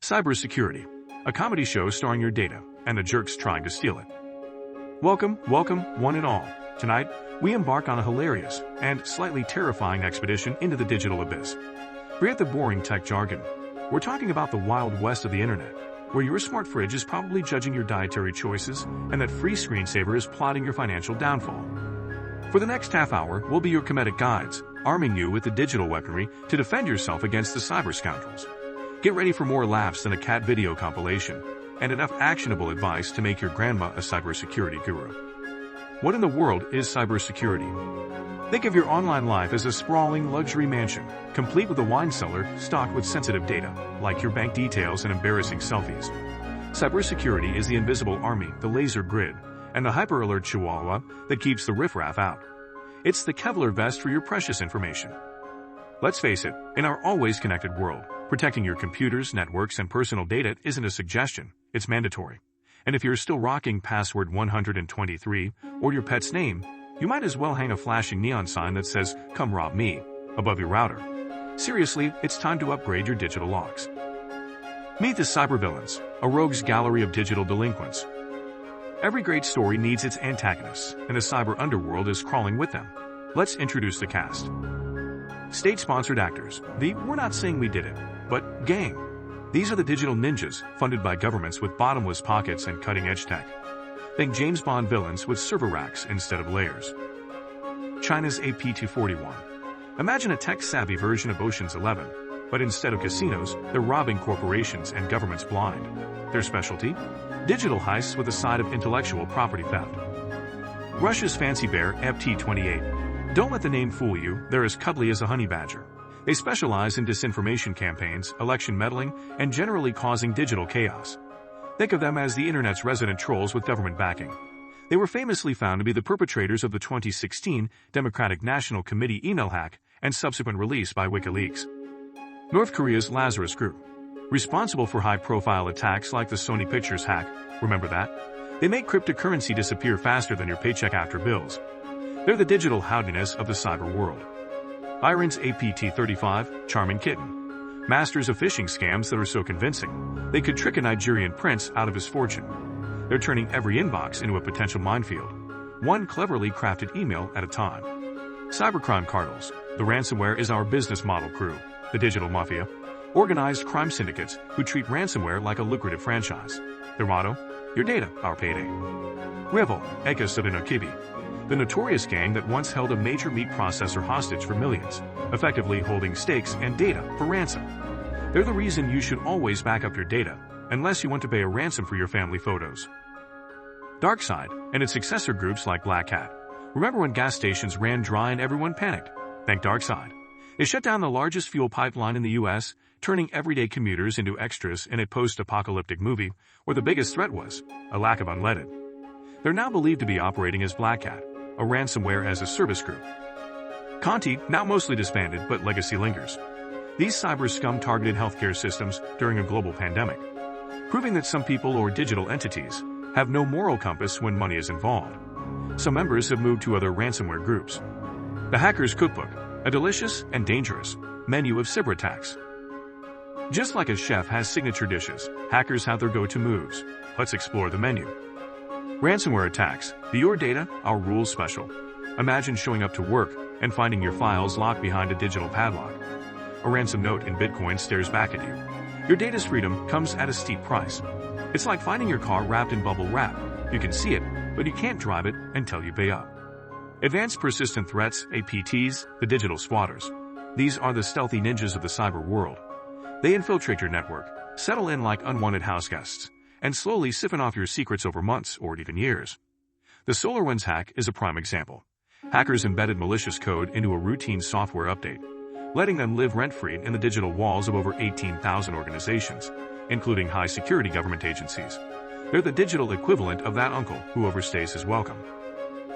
Cybersecurity, a comedy show starring your data and the jerks trying to steal it. Welcome, one and all. Tonight, we embark on a hilarious and slightly terrifying expedition into the digital abyss. Forget the boring tech jargon. We're talking about the wild west of the internet, where your smart fridge is probably judging your dietary choices and that free screensaver is plotting your financial downfall. For the next half hour, we'll be your comedic guides, arming you with the digital weaponry to defend yourself against the cyber scoundrels. Get ready for more laughs than a cat video compilation, and enough actionable advice to make your grandma a cybersecurity guru. What in the world is cybersecurity? Think of your online life as a sprawling luxury mansion, complete with a wine cellar stocked with sensitive data, like your bank details and embarrassing selfies. Cybersecurity is the invisible army, the laser grid, and the hyper-alert chihuahua that keeps the riffraff out. It's the Kevlar vest for your precious information. Let's face it, in our always connected world, protecting your computers, networks, and personal data isn't a suggestion, it's mandatory. And if you're still rocking password 123 or your pet's name, you might as well hang a flashing neon sign that says, "Come rob me," above your router. Seriously, it's time to upgrade your digital logs. Meet the cybervillains, a rogues gallery of digital delinquents. Every great story needs its antagonists, and the cyber underworld is crawling with them. Let's introduce the cast. State-sponsored actors, the "we're not saying we did it, but" gang. These are the digital ninjas, funded by governments with bottomless pockets and cutting-edge tech. Think James Bond villains with server racks instead of layers. China's AP-241. Imagine a tech-savvy version of Ocean's 11, but instead of casinos, they're robbing corporations and governments blind. Their specialty? Digital heists with a side of intellectual property theft. Russia's Fancy Bear FT-28. Don't let the name fool you, they're as cuddly as a honey badger. They specialize in disinformation campaigns, election meddling, and generally causing digital chaos. Think of them as the internet's resident trolls with government backing. They were famously found to be the perpetrators of the 2016 Democratic National Committee email hack and subsequent release by WikiLeaks. North Korea's Lazarus Group. Responsible for high-profile attacks like the Sony Pictures hack, remember that? They make cryptocurrency disappear faster than your paycheck after bills. They're the digital howdiness of the cyber world. Iran's APT-35, charming kitten. Masters of phishing scams that are so convincing, they could trick a Nigerian prince out of his fortune. They're turning every inbox into a potential minefield, one cleverly crafted email at a time. Cybercrime cartels. The ransomware is our business model crew, the digital mafia. Organized crime syndicates who treat ransomware like a lucrative franchise. Their motto? Your data, our payday. Revel, Ekos of Inokibi. The notorious gang that once held a major meat processor hostage for millions, effectively holding stakes and data for ransom. They're the reason you should always back up your data, unless you want to pay a ransom for your family photos. DarkSide and its successor groups like Black Hat. Remember when gas stations ran dry and everyone panicked? Thank DarkSide. They shut down the largest fuel pipeline in the U.S., turning everyday commuters into extras in a post-apocalyptic movie where the biggest threat was a lack of unleaded. They're now believed to be operating as Black Hat, a ransomware-as-a-service group. Conti, now mostly disbanded, but legacy lingers. These cyber scum targeted healthcare systems during a global pandemic, proving that some people or digital entities have no moral compass when money is involved. Some members have moved to other ransomware groups. The Hacker's Cookbook, a delicious and dangerous menu of cyber attacks. Just like a chef has signature dishes, hackers have their go-to moves. Let's explore the menu. Ransomware attacks, the Your Data, Our Rules special. Imagine showing up to work and finding your files locked behind a digital padlock. A ransom note in Bitcoin stares back at you. Your data's freedom comes at a steep price. It's like finding your car wrapped in bubble wrap. You can see it, but you can't drive it until you pay up. Advanced Persistent Threats, APTs, the digital squatters. These are the stealthy ninjas of the cyber world. They infiltrate your network, settle in like unwanted house guests, and slowly siphon off your secrets over months or even years. The SolarWinds hack is a prime example. Hackers embedded malicious code into a routine software update, letting them live rent-free in the digital walls of over 18,000 organizations, including high-security government agencies. They're the digital equivalent of that uncle who overstays his welcome.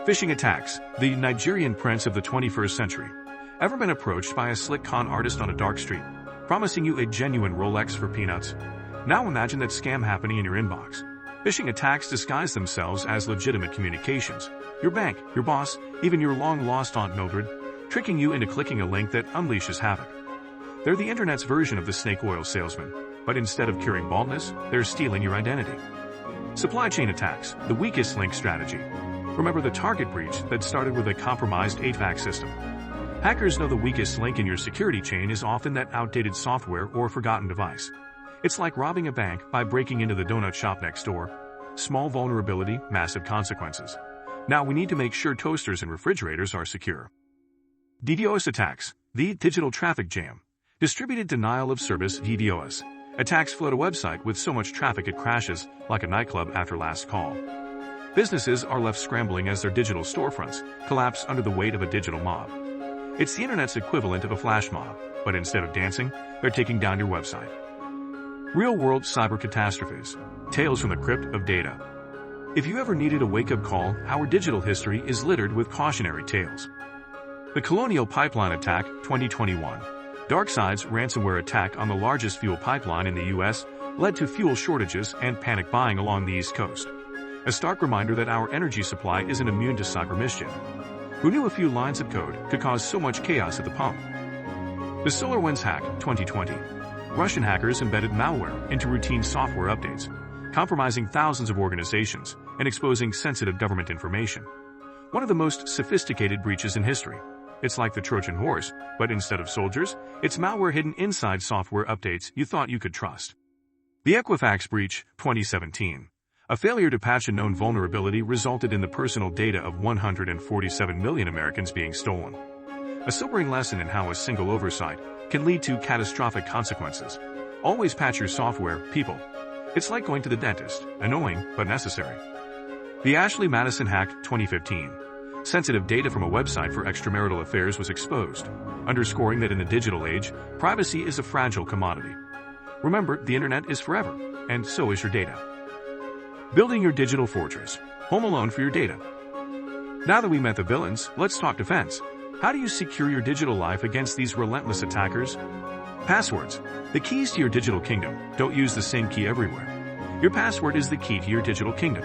Phishing attacks, the Nigerian prince of the 21st century. Ever been approached by a slick con artist on a dark street, promising you a genuine Rolex for peanuts? Now imagine that scam happening in your inbox. Phishing attacks disguise themselves as legitimate communications. Your bank, your boss, even your long-lost Aunt Mildred, tricking you into clicking a link that unleashes havoc. They're the internet's version of the snake oil salesman, but instead of curing baldness, they're stealing your identity. Supply chain attacks, the weakest link strategy. Remember the Target breach that started with a compromised HVAC system? Hackers know the weakest link in your security chain is often that outdated software or forgotten device. It's like robbing a bank by breaking into the donut shop next door. Small vulnerability, massive consequences. Now we need to make sure toasters and refrigerators are secure. DDoS attacks, the digital traffic jam. Distributed denial of service (DDoS). Attacks flood a website with so much traffic it crashes, like a nightclub after last call. Businesses are left scrambling as their digital storefronts collapse under the weight of a digital mob. It's the internet's equivalent of a flash mob, but instead of dancing, they're taking down your website. Real-world cyber catastrophes. Tales from the crypt of data. If you ever needed a wake-up call, our digital history is littered with cautionary tales. The Colonial Pipeline Attack, 2021. DarkSide's ransomware attack on the largest fuel pipeline in the U.S. led to fuel shortages and panic buying along the East Coast. A stark reminder that our energy supply isn't immune to cyber mischief. Who knew a few lines of code could cause so much chaos at the pump? The SolarWinds hack, 2020. Russian hackers embedded malware into routine software updates, compromising thousands of organizations and exposing sensitive government information. One of the most sophisticated breaches in history. It's like the Trojan horse, but instead of soldiers, it's malware hidden inside software updates you thought you could trust. The Equifax breach, 2017. A failure to patch a known vulnerability resulted in the personal data of 147 million Americans being stolen. A sobering lesson in how a single oversight can lead to catastrophic consequences. Always patch your software, people. It's like going to the dentist, annoying but necessary. The Ashley Madison hack, 2015. Sensitive data from a website for extramarital affairs was exposed, underscoring that in the digital age, privacy is a fragile commodity. Remember, the internet is forever, and so is your data. Building your digital fortress. Home alone for your data. Now that we met the villains, let's talk defense. How do you secure your digital life against these relentless attackers? Passwords. The keys to your digital kingdom. Don't use the same key everywhere. Your password is the key to your digital kingdom.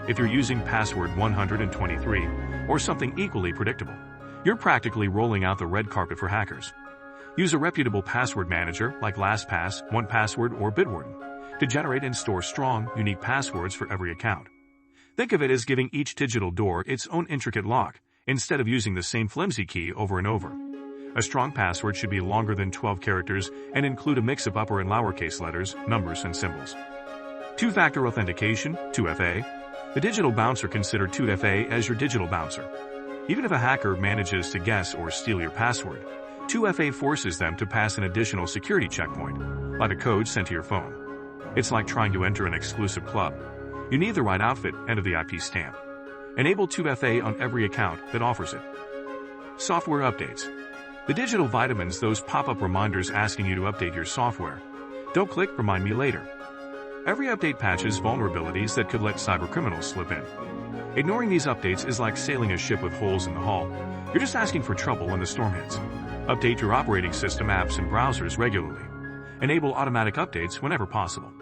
If you're using password 123 or something equally predictable, you're practically rolling out the red carpet for hackers. Use a reputable password manager like LastPass, 1Password, or Bitwarden to generate and store strong, unique passwords for every account. Think of it as giving each digital door its own intricate lock, instead of using the same flimsy key over and over. A strong password should be longer than 12 characters and include a mix of upper and lowercase letters, numbers, and symbols. Two-factor authentication, 2FA. The digital bouncer considered 2FA as your digital bouncer. Even if a hacker manages to guess or steal your password, 2FA forces them to pass an additional security checkpoint, like a code sent to your phone. It's like trying to enter an exclusive club. You need the right outfit and a VIP stamp. Enable 2FA on every account that offers it. Software updates. The digital vitamins, those pop-up reminders asking you to update your software. Don't click Remind Me Later. Every update patches vulnerabilities that could let cybercriminals slip in. Ignoring these updates is like sailing a ship with holes in the hull. You're just asking for trouble when the storm hits. Update your operating system, apps, and browsers regularly. Enable automatic updates whenever possible.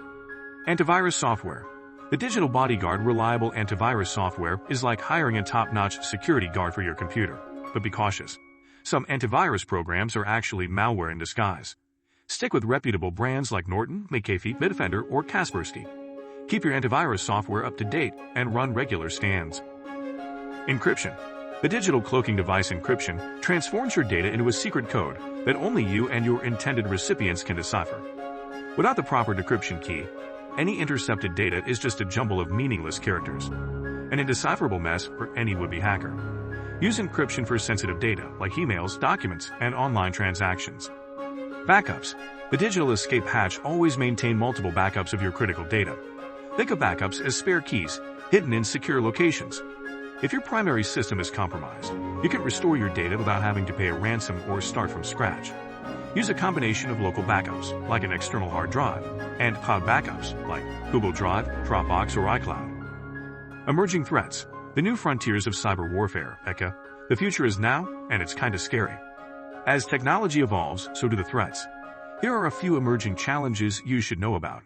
Antivirus software. The digital bodyguard, reliable antivirus software is like hiring a top-notch security guard for your computer. But be cautious. Some antivirus programs are actually malware in disguise. Stick with reputable brands like Norton, McAfee, Bitdefender, or Kaspersky. Keep your antivirus software up to date and run regular scans. Encryption. The digital cloaking device encryption transforms your data into a secret code that only you and your intended recipients can decipher. Without the proper decryption key, any intercepted data is just a jumble of meaningless characters. An indecipherable mess for any would-be hacker. Use encryption for sensitive data like emails, documents, and online transactions. Backups. The digital escape hatch always maintain multiple backups of your critical data. Think of backups as spare keys, hidden in secure locations. If your primary system is compromised, you can restore your data without having to pay a ransom or start from scratch. Use a combination of local backups, like an external hard drive, and cloud backups, like Google Drive, Dropbox, or iCloud. Emerging threats. The new frontiers of cyber warfare, ECA. The future is now, and it's kinda scary. As technology evolves, so do the threats. Here are a few emerging challenges you should know about.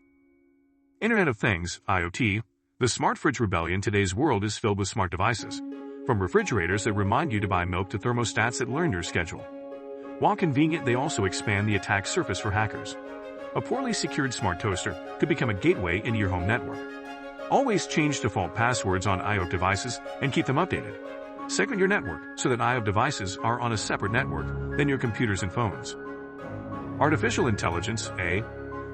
Internet of Things, IoT. The smart fridge rebellion. Today's world is filled with smart devices. From refrigerators that remind you to buy milk to thermostats that learn your schedule. While convenient, they also expand the attack surface for hackers. A poorly secured smart toaster could become a gateway into your home network. Always change default passwords on IoT devices and keep them updated. Segment your network so that IoT devices are on a separate network than your computers and phones. Artificial intelligence, AI.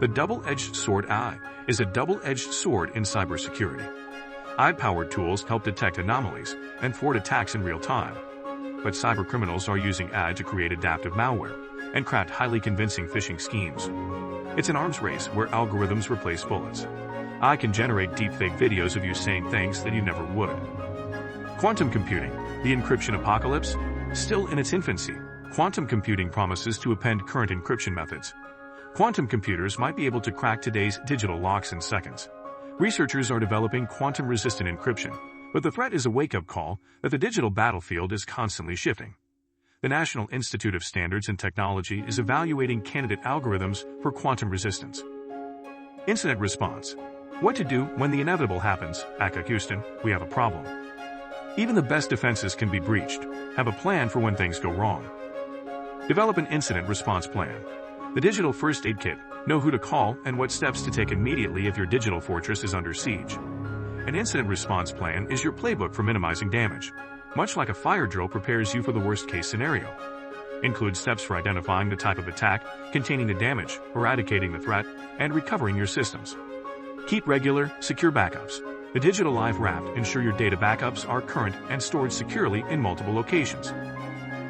The double-edged sword AI is a double-edged sword in cybersecurity. AI-powered tools help detect anomalies and thwart attacks in real time. But cybercriminals are using AI to create adaptive malware and craft highly convincing phishing schemes. It's an arms race where algorithms replace bullets. AI can generate deepfake videos of you saying things that you never would. Quantum computing, the encryption apocalypse, still in its infancy. Quantum computing promises to upend current encryption methods. Quantum computers might be able to crack today's digital locks in seconds. Researchers are developing quantum-resistant encryption, but the threat is a wake-up call that the digital battlefield is constantly shifting. The National Institute of Standards and Technology is evaluating candidate algorithms for quantum resistance. Incident response. What to do when the inevitable happens. ACA Houston, we have a problem. Even the best defenses can be breached. Have a plan for when things go wrong. Develop an incident response plan. The digital first aid kit. Know who to call and what steps to take immediately if your digital fortress is under siege. An incident response plan is your playbook for minimizing damage. Much like a fire drill prepares you for the worst-case scenario. Includes steps for identifying the type of attack, containing the damage, eradicating the threat, and recovering your systems. Keep regular, secure backups. The digital live wrapped ensure your data backups are current and stored securely in multiple locations.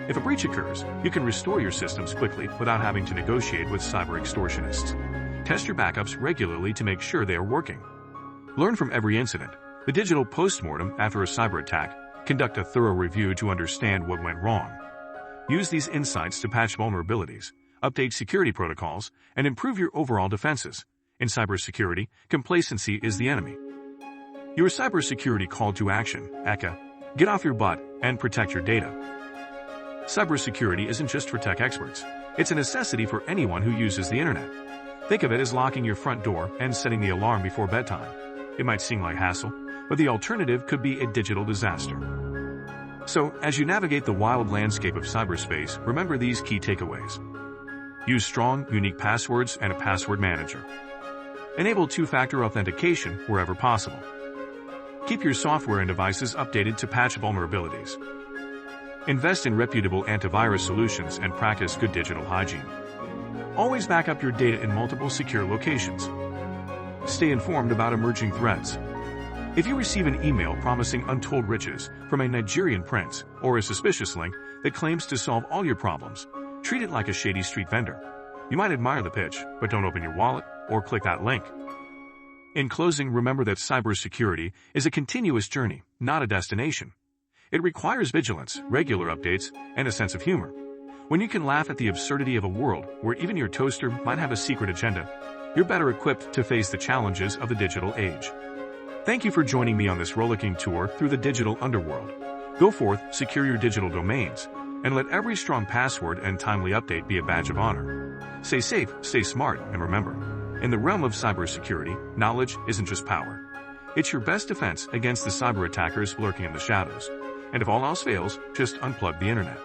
If a breach occurs, you can restore your systems quickly without having to negotiate with cyber extortionists. Test your backups regularly to make sure they are working. Learn from every incident. The digital postmortem after a cyber attack. Conduct a thorough review to understand what went wrong. Use these insights to patch vulnerabilities, update security protocols, and improve your overall defenses. In cybersecurity, complacency is the enemy. Your cybersecurity call to action, ECHA. Get off your butt and protect your data. Cybersecurity isn't just for tech experts. It's a necessity for anyone who uses the internet. Think of it as locking your front door and setting the alarm before bedtime. It might seem like hassle, but the alternative could be a digital disaster. So, as you navigate the wild landscape of cyberspace, remember these key takeaways. Use strong, unique passwords and a password manager. Enable two-factor authentication wherever possible. Keep your software and devices updated to patch vulnerabilities. Invest in reputable antivirus solutions and practice good digital hygiene. Always back up your data in multiple secure locations. Stay informed about emerging threats. If you receive an email promising untold riches from a Nigerian prince or a suspicious link that claims to solve all your problems, treat it like a shady street vendor. You might admire the pitch, but don't open your wallet or click that link. In closing, remember that cybersecurity is a continuous journey, not a destination. It requires vigilance, regular updates, and a sense of humor. When you can laugh at the absurdity of a world where even your toaster might have a secret agenda, you're better equipped to face the challenges of the digital age. Thank you for joining me on this rollicking tour through the digital underworld. Go forth, secure your digital domains, and let every strong password and timely update be a badge of honor. Stay safe, stay smart, and remember, in the realm of cybersecurity, knowledge isn't just power. It's your best defense against the cyber attackers lurking in the shadows. And if all else fails, just unplug the internet.